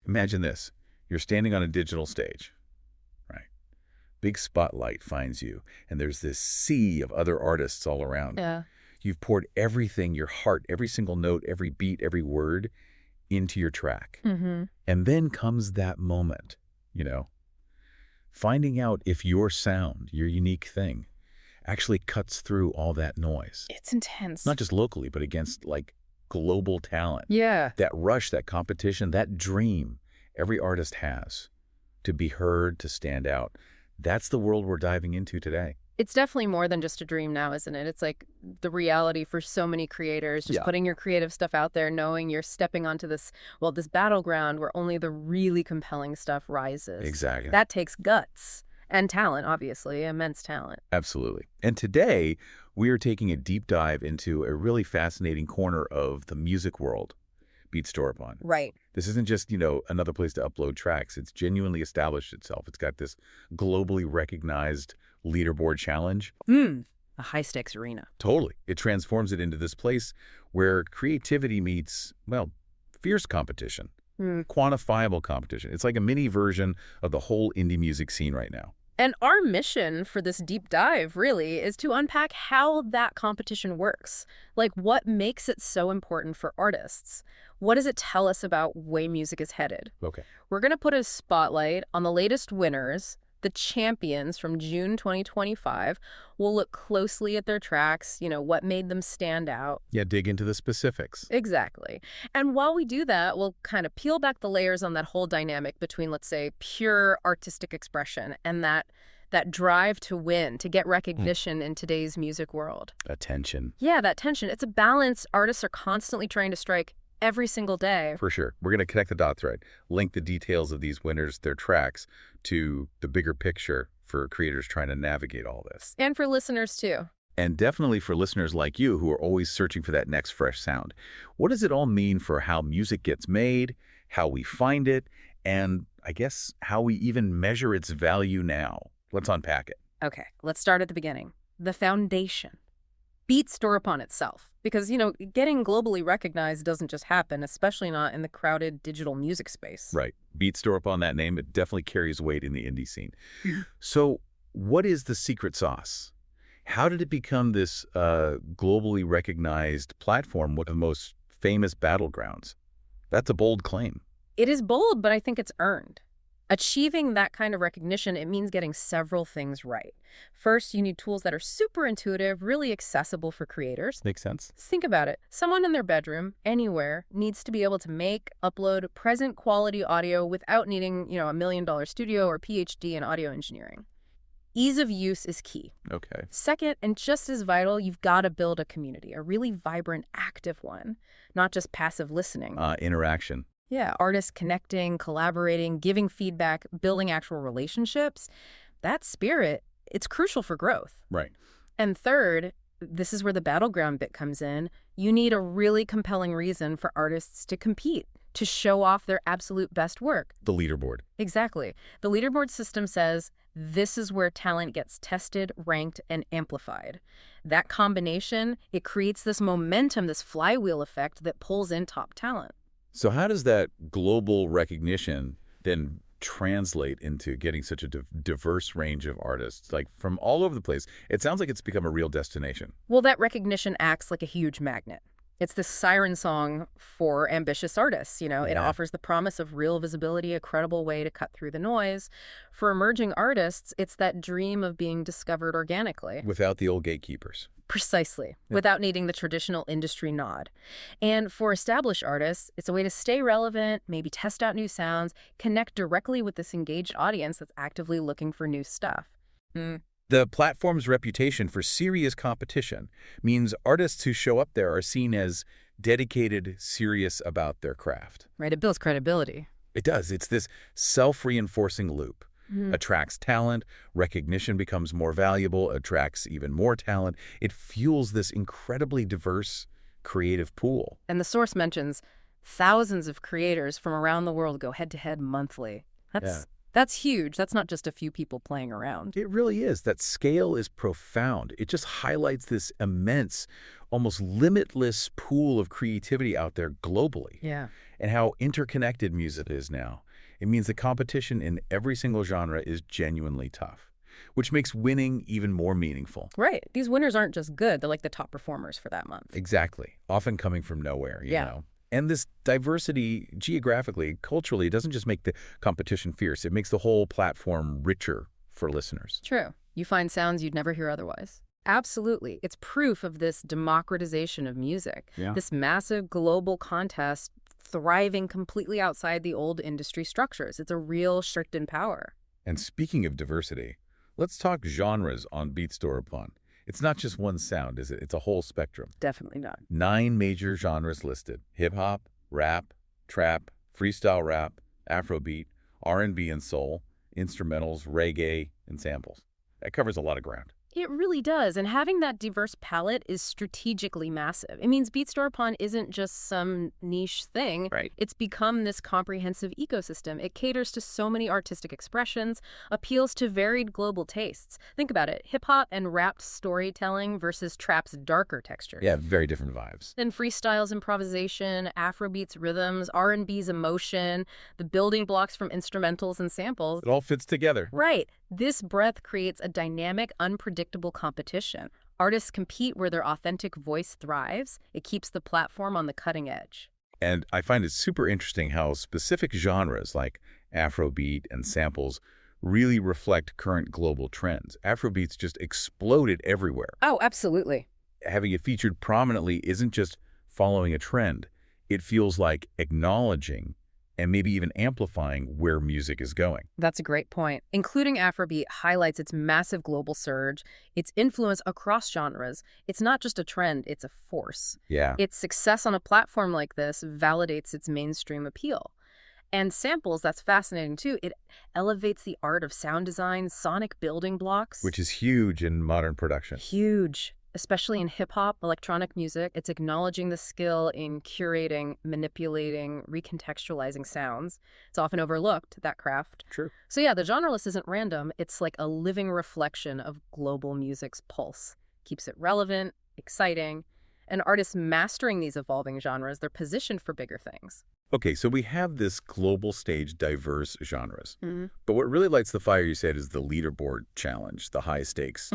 Imagine this. You're standing on a digital stage, right? Big spotlight finds you, and there's this sea of other artists all around. Yeah. You've poured everything, your heart, every single note, every beat, every word into your track. Mm-hmm. And then comes that moment, finding out if your sound, your unique thing, actually cuts through all that noise. It's intense. Not just locally, but against, global talent. Yeah. That rush, that competition, that dream every artist has to be heard, to stand out. That's the world we're diving into today. It's definitely more than just a dream now, isn't it? It's like the reality for so many creators, just putting your creative stuff out there, knowing you're stepping onto this battleground where only the really compelling stuff rises. Exactly. That takes guts and talent, obviously, immense talent. Absolutely. And today, we are taking a deep dive into a really fascinating corner of the music world, Beat Store Upon. Right. This isn't just, another place to upload tracks. It's genuinely established itself. It's got this globally recognized leaderboard challenge. A high-stakes arena. Totally. It transforms it into this place where creativity meets, fierce competition, quantifiable competition. It's like a mini version of the whole indie music scene right now. And our mission for this deep dive, really, is to unpack how that competition works. Like, what makes it so important for artists? What does it tell us about way music is headed? Okay. We're going to put a spotlight on the latest winners, the champions from June 2025. We'll look closely at their tracks, what made them stand out. Yeah, dig into the specifics. Exactly. And while we do that, we'll kind of peel back the layers on that whole dynamic between, let's say, pure artistic expression and that drive to win, to get recognition in today's music world. Attention. Yeah, that tension. It's a balance artists are constantly trying to strike every single day. For sure. We're going to connect the dots, right? Link the details of these winners, their tracks, to the bigger picture for creators trying to navigate all this. And for listeners, too. And definitely for listeners like you who are always searching for that next fresh sound. What does it all mean for how music gets made, how we find it, and I guess how we even measure its value now? Let's unpack it. Okay, let's start at the beginning. The foundation. Beat Store Upon itself. Because, getting globally recognized doesn't just happen, especially not in the crowded digital music space. Right. Beat Store Upon that name, it definitely carries weight in the indie scene. So what is the secret sauce? How did it become this globally recognized platform, one of the most famous battlegrounds? That's a bold claim. It is bold, but I think it's earned. Achieving that kind of recognition, it means getting several things right. First, you need tools that are super intuitive, really accessible for creators. Makes sense. Think about it. Someone in their bedroom, anywhere, needs to be able to make, upload present quality audio without needing, $1 million studio or PhD in audio engineering. Ease of use is key. Okay. Second, and just as vital, you've got to build a community, a really vibrant, active one, not just passive listening. Interaction. Yeah, artists connecting, collaborating, giving feedback, building actual relationships. That spirit, it's crucial for growth. Right. And third, this is where the battleground bit comes in. You need a really compelling reason for artists to compete, to show off their absolute best work. The leaderboard. Exactly. The leaderboard system says this is where talent gets tested, ranked, and amplified. That combination, it creates this momentum, this flywheel effect that pulls in top talent. So how does that global recognition then translate into getting such a diverse range of artists, like from all over the place? It sounds like it's become a real destination. Well, that recognition acts like a huge magnet. It's this siren song for ambitious artists. It offers the promise of real visibility, a credible way to cut through the noise. For emerging artists, it's that dream of being discovered organically. Without the old gatekeepers. Precisely, without needing the traditional industry nod. And for established artists, it's a way to stay relevant, maybe test out new sounds, connect directly with this engaged audience that's actively looking for new stuff. The platform's reputation for serious competition means artists who show up there are seen as dedicated, serious about their craft. Right, it builds credibility. It does. It's this self-reinforcing loop. Attracts talent, recognition becomes more valuable, attracts even more talent. It fuels this incredibly diverse creative pool. And the source mentions thousands of creators from around the world go head-to-head monthly. That's huge. That's not just a few people playing around. It really is. That scale is profound. It just highlights this immense, almost limitless pool of creativity out there globally. Yeah. and how interconnected music is now. It means the competition in every single genre is genuinely tough, which makes winning even more meaningful. Right. These winners aren't just good. They're like the top performers for that month. Exactly. Often coming from nowhere, you know. And this diversity, geographically, culturally, doesn't just make the competition fierce. It makes the whole platform richer for listeners. True. You find sounds you'd never hear otherwise. Absolutely. It's proof of this democratization of music, this massive global contest thriving completely outside the old industry structures. It's a real shift in power. And speaking of diversity, let's talk genres on BeatStore. It's not just one sound, is it? It's a whole spectrum. Definitely not. 9 major genres listed: hip-hop, rap, trap, freestyle rap, Afrobeat, R&B and soul, instrumentals, reggae, and samples. That covers a lot of ground. It really does, and having that diverse palette is strategically massive. It means BeatStore isn't just some niche thing. Right. It's become this comprehensive ecosystem. It caters to so many artistic expressions, appeals to varied global tastes. Think about it. Hip-hop and rap storytelling versus trap's darker textures. Yeah, very different vibes. Then freestyle's improvisation, Afrobeat's rhythms, R&B's emotion, the building blocks from instrumentals and samples. It all fits together. Right. This breadth creates a dynamic, unpredictable competition. Artists compete where their authentic voice thrives. It keeps the platform on the cutting edge. And I find it super interesting how specific genres like Afrobeat and samples really reflect current global trends. Afrobeat's just exploded everywhere. Oh, absolutely. Having it featured prominently isn't just following a trend. It feels like acknowledging and maybe even amplifying where music is going. That's a great point. Including Afrobeat highlights its massive global surge, its influence across genres. It's not just a trend, it's a force. Yeah. Its success on a platform like this validates its mainstream appeal. And samples, that's fascinating too. It elevates the art of sound design, sonic building blocks. Which is huge in modern production. Huge. Especially in hip-hop, electronic music, it's acknowledging the skill in curating, manipulating, recontextualizing sounds. It's often overlooked, that craft. True. So yeah, the genre list isn't random. It's like a living reflection of global music's pulse. Keeps it relevant, exciting, and artists mastering these evolving genres, they're positioned for bigger things. Okay, so we have this global stage, diverse genres. But what really lights the fire, you said, is the leaderboard challenge, the high stakes.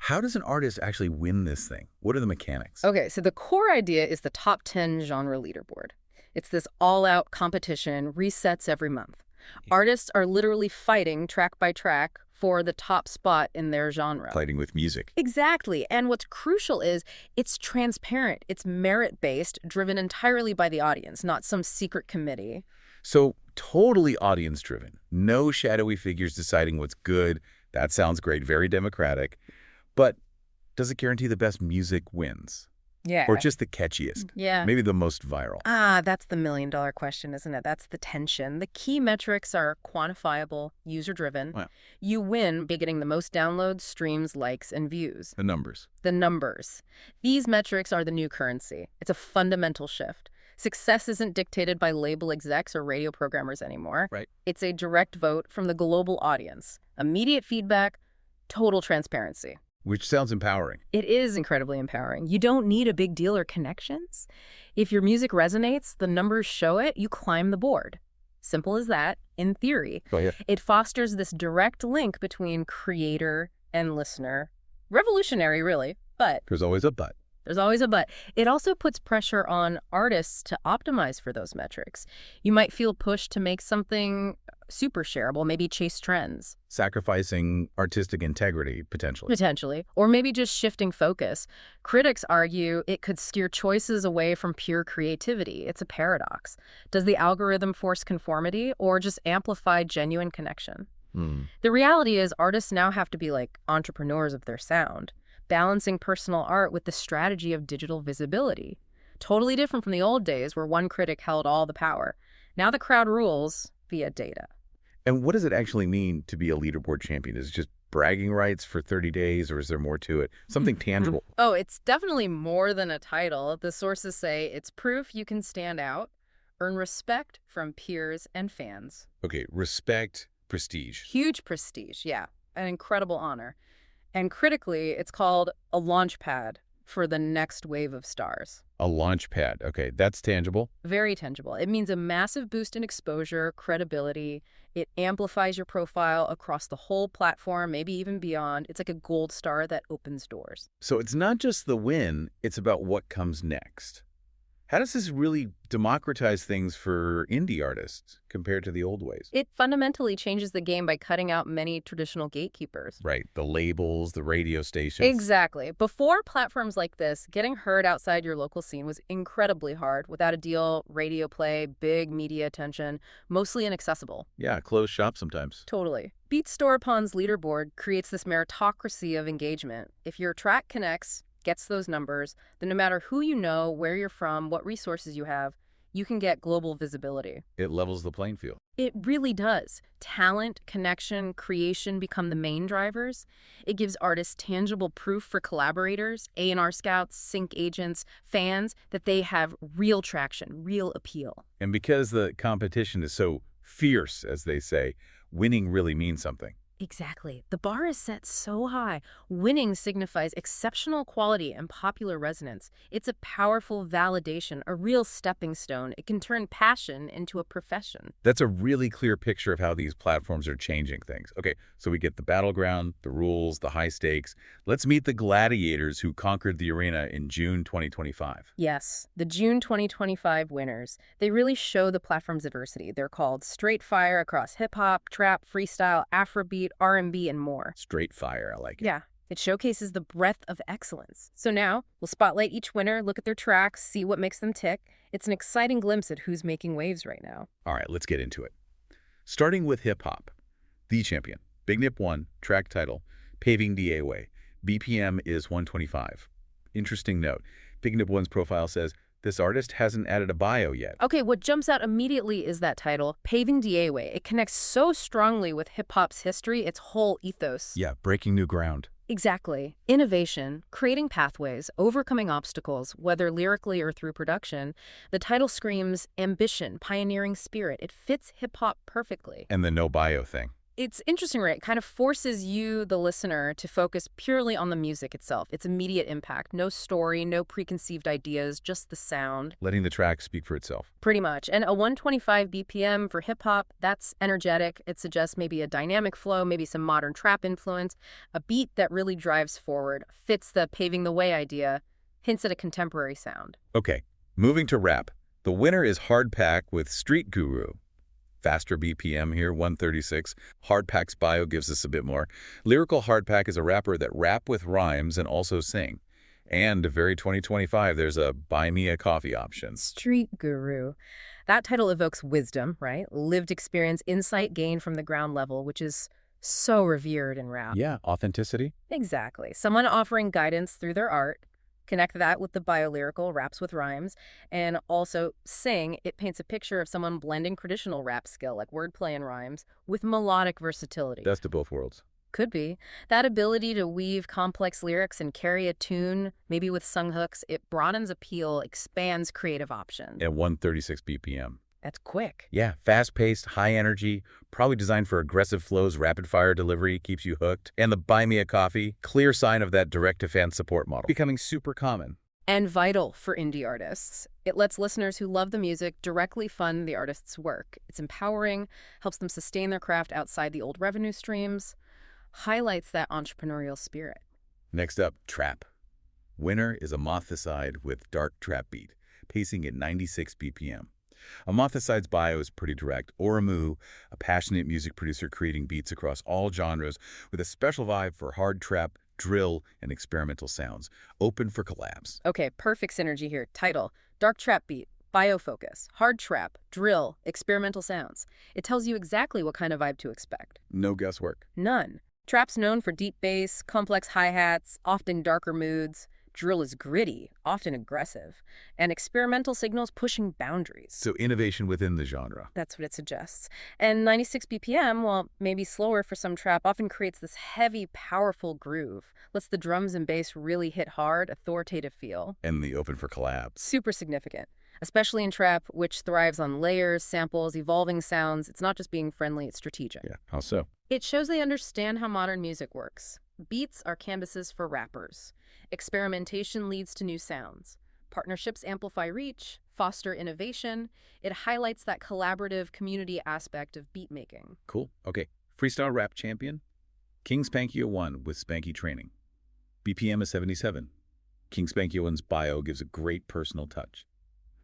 How does an artist actually win this thing? What are the mechanics? Okay, so the core idea is the top 10 genre leaderboard. It's this all-out competition, resets every month. Artists are literally fighting track by track for the top spot in their genre. Fighting with music. Exactly. And what's crucial is it's transparent. It's merit-based, driven entirely by the audience, not some secret committee. So totally audience-driven. No shadowy figures deciding what's good. That sounds great. Very democratic. But does it guarantee the best music wins? Yeah. Or just the catchiest? Yeah. Maybe the most viral? That's the million-dollar question, isn't it? That's the tension. The key metrics are quantifiable, user-driven. Wow. You win by getting the most downloads, streams, likes, and views. The numbers. The numbers. These metrics are the new currency. It's a fundamental shift. Success isn't dictated by label execs or radio programmers anymore. Right. It's a direct vote from the global audience. Immediate feedback, total transparency. Which sounds empowering. It is incredibly empowering. You don't need a big deal or connections. If your music resonates, the numbers show it, you climb the board. Simple as that, in theory. Oh, yeah. It fosters this direct link between creator and listener. Revolutionary, really, but There's always a but. there's always a but. It also puts pressure on artists to optimize for those metrics. You might feel pushed to make something super shareable, maybe chase trends. Sacrificing artistic integrity, potentially. Potentially. Or maybe just shifting focus. Critics argue it could steer choices away from pure creativity. It's a paradox. Does the algorithm force conformity or just amplify genuine connection? The reality is artists now have to be like entrepreneurs of their sound, balancing personal art with the strategy of digital visibility. Totally different from the old days where one critic held all the power. Now the crowd rules via data. And what does it actually mean to be a leaderboard champion? Is it just bragging rights for 30 days, or is there more to it? Something tangible? Oh, it's definitely more than a title. The sources say it's proof you can stand out, earn respect from peers and fans. Okay, respect, prestige. Huge prestige, yeah. An incredible honor. And critically, it's called a launch pad for the next wave of stars. A launch pad. Okay, that's tangible. Very tangible. It means a massive boost in exposure, credibility. It amplifies your profile across the whole platform, maybe even beyond. It's like a gold star that opens doors. So it's not just the win, it's about what comes next. How does this really democratize things for indie artists compared to the old ways? It fundamentally changes the game by cutting out many traditional gatekeepers. Right, the labels, the radio stations. Exactly. Before platforms like this, getting heard outside your local scene was incredibly hard. Without a deal, radio play, big media attention, mostly inaccessible. Yeah, closed shop sometimes. Totally. Beat Store Upon's Leaderboard creates this meritocracy of engagement. If your track connects, gets those numbers, then no matter who you know, where you're from, what resources you have, you can get global visibility. It levels the playing field. It really does. Talent, connection, creation become the main drivers. It gives artists tangible proof for collaborators, A&R scouts, sync agents, fans, that they have real traction, real appeal. And because the competition is so fierce, as they say, winning really means something. Exactly. The bar is set so high. Winning signifies exceptional quality and popular resonance. It's a powerful validation, a real stepping stone. It can turn passion into a profession. That's a really clear picture of how these platforms are changing things. Okay, so we get the battleground, the rules, the high stakes. Let's meet the gladiators who conquered the arena in June 2025. Yes, the June 2025 winners. They really show the platform's diversity. They're called straight fire across hip-hop, trap, freestyle, Afrobeat, R&B, and more. Straight fire, I like it. Yeah, it showcases the breadth of excellence. So now, we'll spotlight each winner, look at their tracks, see what makes them tick. It's an exciting glimpse at who's making waves right now. All right, let's get into it. Starting with hip-hop. The champion. Big Nip 1, track title, Paving Da Way. BPM is 125. Interesting note. Big Nip 1's profile says, this artist hasn't added a bio yet. Okay, what jumps out immediately is that title, Paving Da Way. It connects so strongly with hip-hop's history, its whole ethos. Yeah, breaking new ground. Exactly. Innovation, creating pathways, overcoming obstacles, whether lyrically or through production. The title screams ambition, pioneering spirit. It fits hip-hop perfectly. And the no bio thing. It's interesting, right? It kind of forces you, the listener, to focus purely on the music itself, its immediate impact. No story, no preconceived ideas, just the sound. Letting the track speak for itself. Pretty much. And a 125 BPM for hip-hop, that's energetic. It suggests maybe a dynamic flow, maybe some modern trap influence, a beat that really drives forward, fits the paving the way idea, hints at a contemporary sound. Okay, moving to rap. The winner is Hardpac with Street Guru. Faster BPM here, 136. Hardpac's bio gives us a bit more. Lyrical Hardpac is a rapper that rap with rhymes and also sing. And very 2025, there's a buy me a coffee option. Street Guru. That title evokes wisdom, right? Lived experience, insight gained from the ground level, which is so revered in rap. Yeah, authenticity. Exactly. Someone offering guidance through their art. Connect that with the bio-lyrical, raps with rhymes, and also sing. It paints a picture of someone blending traditional rap skill, like wordplay and rhymes, with melodic versatility. Best of both worlds. Could be. That ability to weave complex lyrics and carry a tune, maybe with sung hooks, it broadens appeal, expands creative options. At 136 BPM. That's quick. Yeah, fast-paced, high energy, probably designed for aggressive flows, rapid-fire delivery, keeps you hooked. And the buy me a coffee, clear sign of that direct-to-fan support model. Becoming super common. And vital for indie artists. It lets listeners who love the music directly fund the artist's work. It's empowering, helps them sustain their craft outside the old revenue streams, highlights that entrepreneurial spirit. Next up, trap. Winner is Amothisside with Dark Trap Beat, pacing at 96 BPM. Amothiside's bio is pretty direct. Oramu, a passionate music producer creating beats across all genres with a special vibe for hard trap, drill, and experimental sounds. Open for collabs. Okay, perfect synergy here. Title, Dark Trap Beat, bio focus, hard trap, drill, experimental sounds. It tells you exactly what kind of vibe to expect. No guesswork. None. Trap's known for deep bass, complex hi-hats, often darker moods. Drill is gritty, often aggressive, and experimental signals pushing boundaries. So innovation within the genre. That's what it suggests. And 96 BPM, while maybe slower for some trap, often creates this heavy, powerful groove. Lets the drums and bass really hit hard, authoritative feel. And the open for collabs. Super significant. Especially in trap, which thrives on layers, samples, evolving sounds. It's not just being friendly, it's strategic. Yeah, how so? It shows they understand how modern music works. Beats are canvases for rappers. Experimentation leads to new sounds. Partnerships amplify reach, foster innovation. It highlights that collaborative community aspect of beat making. Cool. Okay. Freestyle rap champion? King Spanky 01 with Spanky training. BPM is 77. King Spanky 01's bio gives a great personal touch.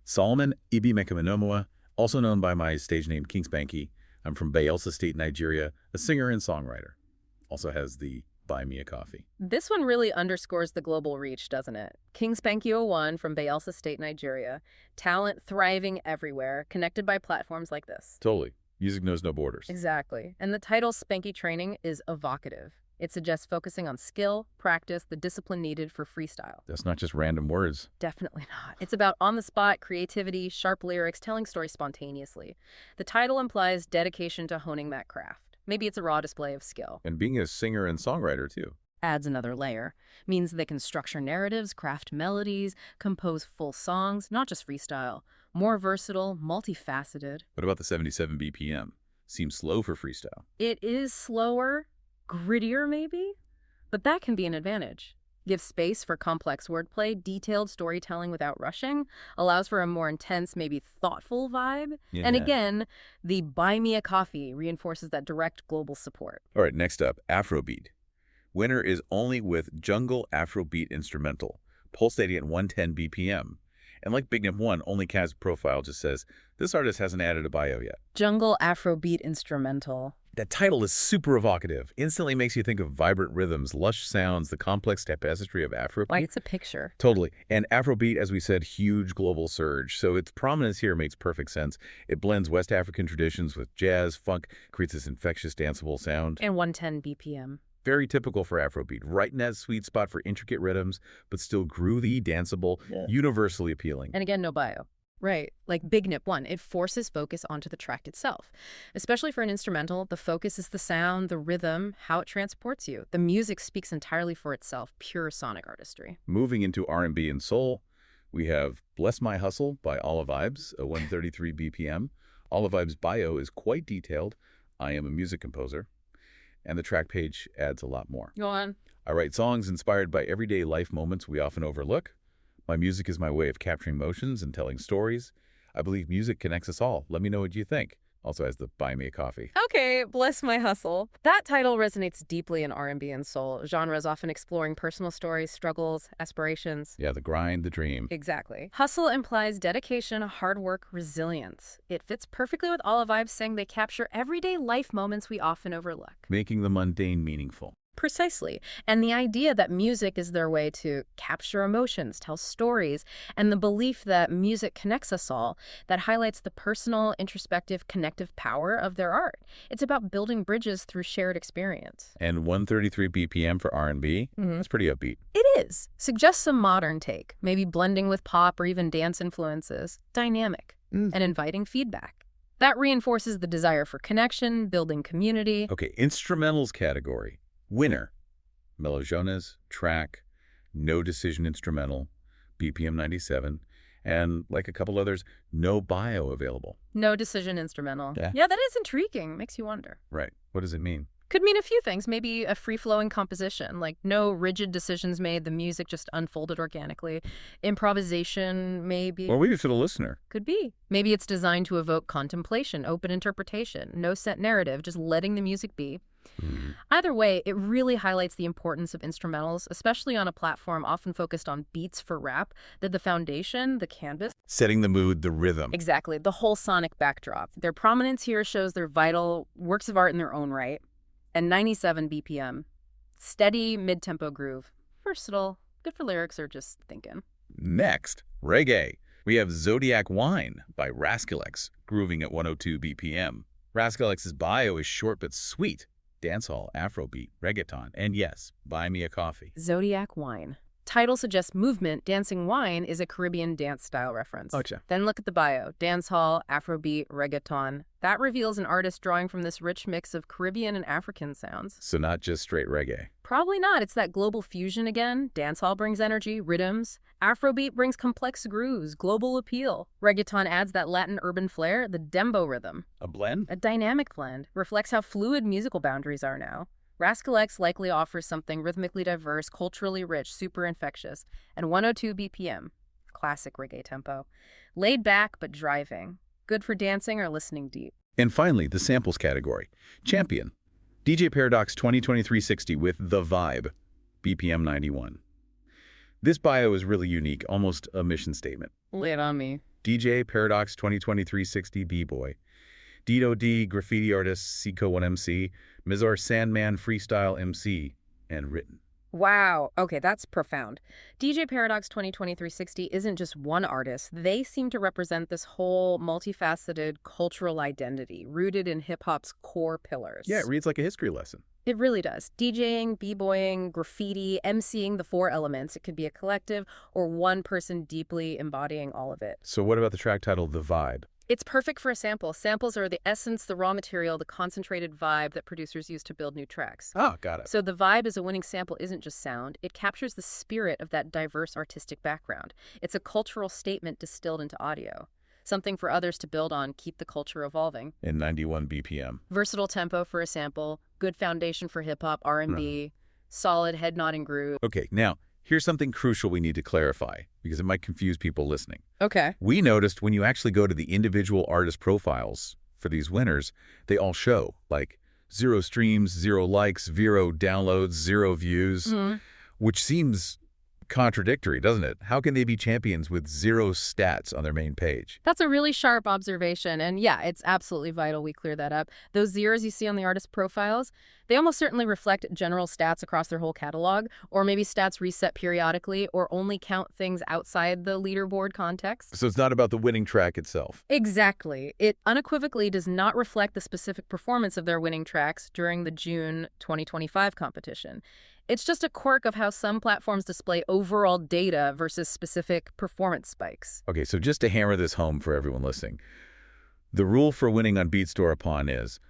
Solomon Ibi Mekaminomoa, also known by my stage name King Spanky. I'm from Bayelsa State, Nigeria, a singer and songwriter. Also has the Buy Me a Coffee. This one really underscores the global reach, doesn't it? King Spanky 01 from Bayelsa State, Nigeria. Talent thriving everywhere, connected by platforms like this. Totally. Music knows no borders. Exactly. And the title Spanky Training is evocative. It suggests focusing on skill, practice, the discipline needed for freestyle. That's not just random words. Definitely not. It's about on-the-spot creativity, sharp lyrics, telling stories spontaneously. The title implies dedication to honing that craft. Maybe it's a raw display of skill. And being a singer and songwriter, too. Adds another layer. Means they can structure narratives, craft melodies, compose full songs, not just freestyle. More versatile, multifaceted. What about the 77 BPM? Seems slow for freestyle. It is slower, grittier maybe, but that can be an advantage. Gives space for complex wordplay, detailed storytelling without rushing, allows for a more intense, maybe thoughtful vibe. Yeah. And again, the Buy Me a Coffee reinforces that direct global support. All right, next up, Afrobeat. Winner is only with Jungle Afrobeat Instrumental, pulsating at 110 BPM. And like Big Nip 1, onlyk's profile just says, this artist hasn't added a bio yet. Jungle Afrobeat Instrumental. That title is super evocative. Instantly makes you think of vibrant rhythms, lush sounds, the complex tapestry of Afrobeat. Like it's a picture. Totally. And Afrobeat, as we said, huge global surge. So its prominence here makes perfect sense. It blends West African traditions with jazz, funk, creates this infectious, danceable sound. And 110 BPM. Very typical for Afrobeat, right in that sweet spot for intricate rhythms, but still groovy, danceable, universally appealing. And again, no bio. Right, like Big Nip 1, it forces focus onto the track itself. Especially for an instrumental, the focus is the sound, the rhythm, how it transports you. The music speaks entirely for itself, pure sonic artistry. Moving into R&B and soul, we have Bless My Hustle by olavibes, a 133 BPM. olavibes' bio is quite detailed. I am a music composer. And the track page adds a lot more. Go on. I write songs inspired by everyday life moments we often overlook. My music is my way of capturing emotions and telling stories. I believe music connects us all. Let me know what you think. Also has the Buy Me a Coffee. Okay, Bless My Hustle. That title resonates deeply in R&B and soul, genres often exploring personal stories, struggles, aspirations. Yeah, the grind, the dream. Exactly. Hustle implies dedication, hard work, resilience. It fits perfectly with olavibes, saying they capture everyday life moments we often overlook. Making the mundane meaningful. Precisely. And the idea that music is their way to capture emotions, tell stories, and the belief that music connects us all, that highlights the personal, introspective, connective power of their art. It's about building bridges through shared experience. And 133 BPM for R&B? That's pretty upbeat. It is. Suggests a modern take, maybe blending with pop or even dance influences. Dynamic and inviting feedback. That reinforces the desire for connection, building community. Okay, instrumentals category. Winner, mellowjonez, track, no decision instrumental, BPM 97, and like a couple others, no bio available. No decision instrumental. Yeah, that is intriguing. Makes you wonder. Right. What does it mean? Could mean a few things. Maybe a free-flowing composition, like no rigid decisions made, the music just unfolded organically. Improvisation, maybe. Or maybe for the listener. Could be. Maybe it's designed to evoke contemplation, open interpretation, no set narrative, just letting the music be. Either way, it really highlights the importance of instrumentals, especially on a platform often focused on beats for rap, that the foundation, the canvas. Setting the mood, the rhythm. Exactly, the whole sonic backdrop. Their prominence here shows they're vital works of art in their own right. And 97 BPM. Steady, mid-tempo groove. Versatile, good for lyrics or just thinking. Next, reggae. We have Zodiac Whine by Raskulex, grooving at 102 BPM. Raskulex's bio is short but sweet. Dancehall, Afrobeat, reggaeton, and yes, Buy Me a Coffee. Zodiac Whine. Title suggests movement. Dancing Wine is a Caribbean dance style reference. Gotcha. Then look at the bio. Dancehall, Afrobeat, reggaeton. That reveals an artist drawing from this rich mix of Caribbean and African sounds. So not just straight reggae. Probably not. It's that global fusion again. Dancehall brings energy, rhythms. Afrobeat brings complex grooves, global appeal. Reggaeton adds that Latin urban flair, the dembo rhythm. A blend? A dynamic blend. Reflects how fluid musical boundaries are now. Raskulex likely offers something rhythmically diverse, culturally rich, super infectious, and 102 BPM. classic reggae tempo. Laid back but driving. Good for dancing or listening deep. And finally, the samples category. Champion. DJ Paradox 2023-60 with The Vibe, BPM 91. This bio is really unique, almost a mission statement. Lay it on me. DJ Paradox 2023-60 B-Boy. Dito D, graffiti artist, Seco1MC, Mizar Sandman, freestyle MC, and written. Wow. Okay, that's profound. DJ Paradox 2023-60 isn't just one artist. They seem to represent this whole multifaceted cultural identity rooted in hip-hop's core pillars. Yeah, it reads like a history lesson. It really does. DJing, b-boying, graffiti, MCing the four elements. It could be a collective or one person deeply embodying all of it. So what about the track title, The Vibe? It's perfect for a sample. Samples are the essence, the raw material, the concentrated vibe that producers use to build new tracks. Oh, got it. So the vibe as a winning sample isn't just sound. It captures the spirit of that diverse artistic background. It's a cultural statement distilled into audio. Something for others to build on, keep the culture evolving. In 91 BPM. Versatile tempo for a sample, good foundation for hip-hop, R&B, solid head-nodding groove. Okay, now, here's something crucial we need to clarify, because it might confuse people listening. Okay. We noticed when you actually go to the individual artist profiles for these winners, they all show, like, 0 streams, 0 likes, 0 downloads, 0 views, which seems contradictory, doesn't it? How can they be champions with 0 stats on their main page? That's a really sharp observation, and yeah, it's absolutely vital we clear that up. Those zeros you see on the artist profiles, they almost certainly reflect general stats across their whole catalog, or maybe stats reset periodically, or only count things outside the leaderboard context. So it's not about the winning track itself. Exactly. It unequivocally does not reflect the specific performance of their winning tracks during the June 2025 competition. It's just a quirk of how some platforms display overall data versus specific performance spikes. Okay, so just to hammer this home for everyone listening, the rule for winning on BeatStore is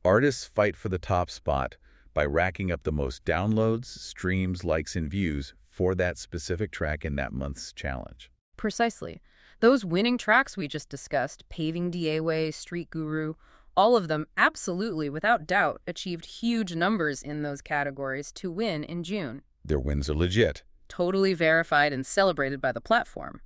artists fight for the top spot by racking up the most downloads, streams, likes, and views for that specific track in that month's challenge. Precisely. Those winning tracks we just discussed, Paving Da Way, Street Guru, all of them absolutely, without doubt, achieved huge numbers in those categories to win in June. Their wins are legit. Totally verified and celebrated by the platform.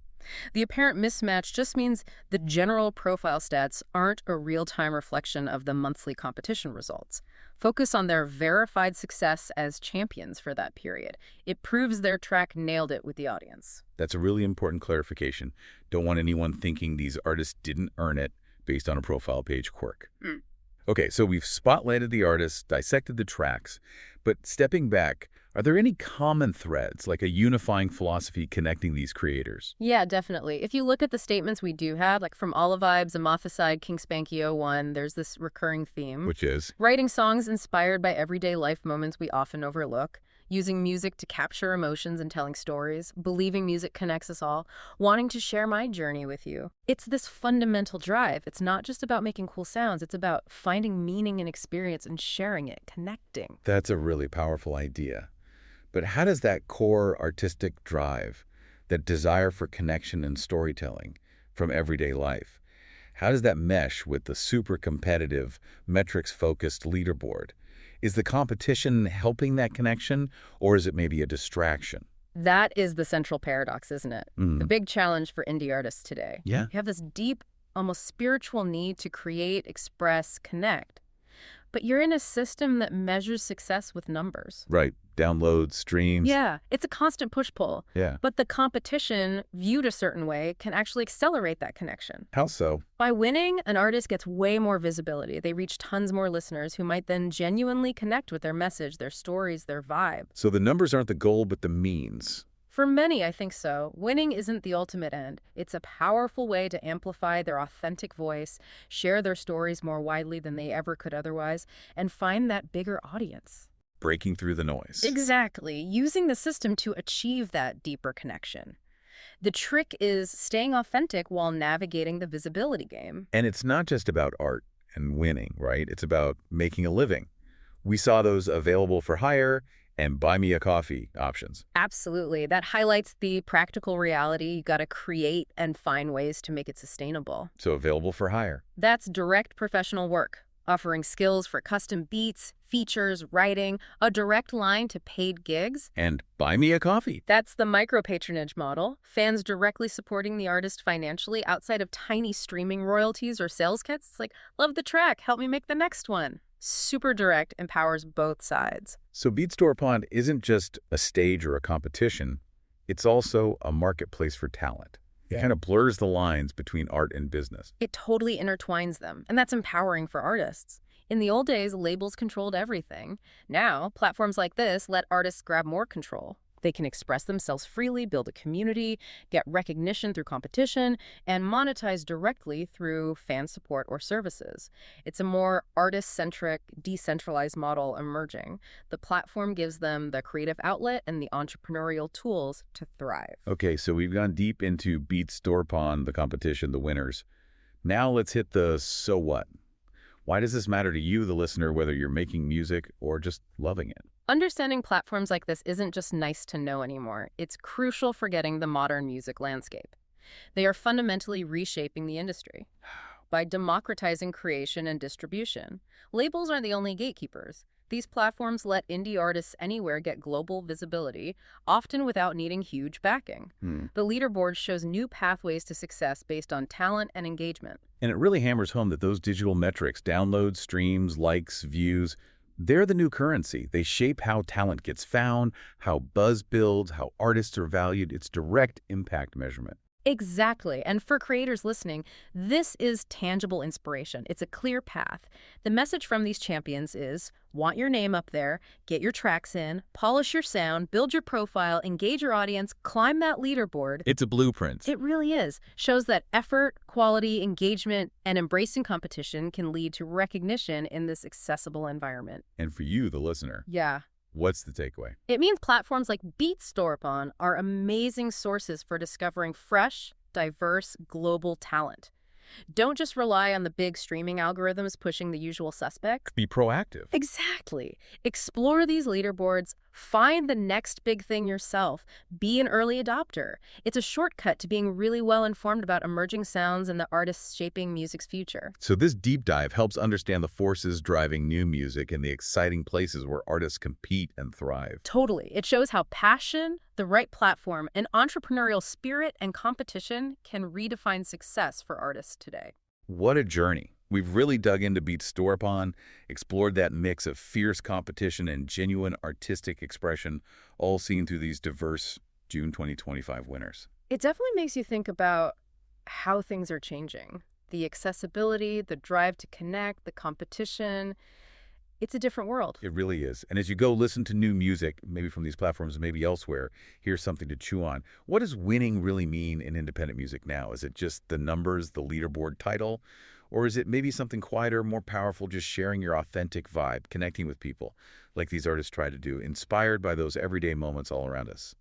The apparent mismatch just means the general profile stats aren't a real-time reflection of the monthly competition results. Focus on their verified success as champions for that period. It proves their track nailed it with the audience. That's a really important clarification. Don't want anyone thinking these artists didn't earn it based on a profile page quirk. Okay, so we've spotlighted the artists, dissected the tracks, but stepping back, are there any common threads, like a unifying philosophy connecting these creators? Yeah, definitely. If you look at the statements we do have, like from Olavibes, Amothisside, King Spanky 01, there's this recurring theme. Which is? Writing songs inspired by everyday life moments we often overlook, using music to capture emotions and telling stories, believing music connects us all, wanting to share my journey with you. It's this fundamental drive. It's not just about making cool sounds. It's about finding meaning and experience and sharing it, connecting. That's a really powerful idea. But how does that core artistic drive, that desire for connection and storytelling from everyday life, how does that mesh with the super competitive, metrics-focused leaderboard? Is the competition helping that connection, or is it maybe a distraction? That is the central paradox, isn't it? The big challenge for indie artists today. Yeah. You have this deep, almost spiritual need to create, express, connect. But you're in a system that measures success with numbers. Right. Downloads, streams. Yeah, it's a constant push-pull. Yeah. But the competition, viewed a certain way, can actually accelerate that connection. How so? By winning, an artist gets way more visibility. They reach tons more listeners who might then genuinely connect with their message, their stories, their vibe. So the numbers aren't the goal, but the means. For many, I think so. Winning isn't the ultimate end. It's a powerful way to amplify their authentic voice, share their stories more widely than they ever could otherwise, and find that bigger audience. Breaking through the noise. Exactly. Using the system to achieve that deeper connection. The trick is staying authentic while navigating the visibility game. And it's not just about art and winning, right? It's about making a living. We saw those available for hire and buy me a coffee options. Absolutely. That highlights the practical reality. You got to create and find ways to make it sustainable. So available for hire. That's direct professional work. offering skills for custom beats, features, writing, a direct line to paid gigs. And buy me a coffee. That's the micro-patronage model, fans directly supporting the artist financially outside of tiny streaming royalties or sales kits. It's like, love the track, help me make the next one. Super direct, empowers both sides. So BeatStorePond isn't just a stage or a competition, it's also a marketplace for talent. It kind of blurs the lines between art and business. It totally intertwines them, and that's empowering for artists. In the old days, labels controlled everything. Now, platforms like this let artists grab more control. They can express themselves freely, build a community, get recognition through competition, and monetize directly through fan support or services. It's a more artist-centric, decentralized model emerging. The platform gives them the creative outlet and the entrepreneurial tools to thrive. Okay, so we've gone deep into BeatStorePond, the competition, the winners. Now let's hit the so what. Why does this matter to you, the listener, whether you're making music or just loving it? Understanding platforms like this isn't just nice to know anymore. It's crucial for getting the modern music landscape. They are fundamentally reshaping the industry by democratizing creation and distribution. Labels aren't the only gatekeepers. These platforms let indie artists anywhere get global visibility, often without needing huge backing. The Leaderboard shows new pathways to success based on talent and engagement. And it really hammers home that those digital metrics, downloads, streams, likes, views, they're the new currency. They shape how talent gets found, how buzz builds, how artists are valued. It's direct impact measurement. Exactly. And for creators listening, this is tangible inspiration. It's a clear path. The message from these champions is, want your name up there, get your tracks in, polish your sound, build your profile, engage your audience, climb that leaderboard. It's a blueprint. It really is. Shows that effort, quality, engagement, and embracing competition can lead to recognition in this accessible environment. And for you, the listener, Yeah. what's the takeaway? It means platforms like BeatStorePond are amazing sources for discovering fresh, diverse, global talent. Don't just rely on the big streaming algorithms pushing the usual suspects. Be proactive. Exactly. Explore these leaderboards, find the next big thing yourself, be an early adopter. It's a shortcut to being really well informed about emerging sounds and the artists shaping music's future. So this deep dive helps understand the forces driving new music and the exciting places where artists compete and thrive. Totally. It shows how passion, the right platform, and entrepreneurial spirit and competition can redefine success for artists today. What a journey. We've really dug into BeatStorePond, explored that mix of fierce competition and genuine artistic expression, all seen through these diverse June 2025 winners. It definitely makes you think about how things are changing. The accessibility, the drive to connect, the competition. It's a different world. It really is. And as you go listen to new music, maybe from these platforms, maybe elsewhere, here's something to chew on. What does winning really mean in independent music now? Is it just the numbers, the leaderboard title? Or is it maybe something quieter, more powerful, just sharing your authentic vibe, connecting with people like these artists try to do, inspired by those everyday moments all around us?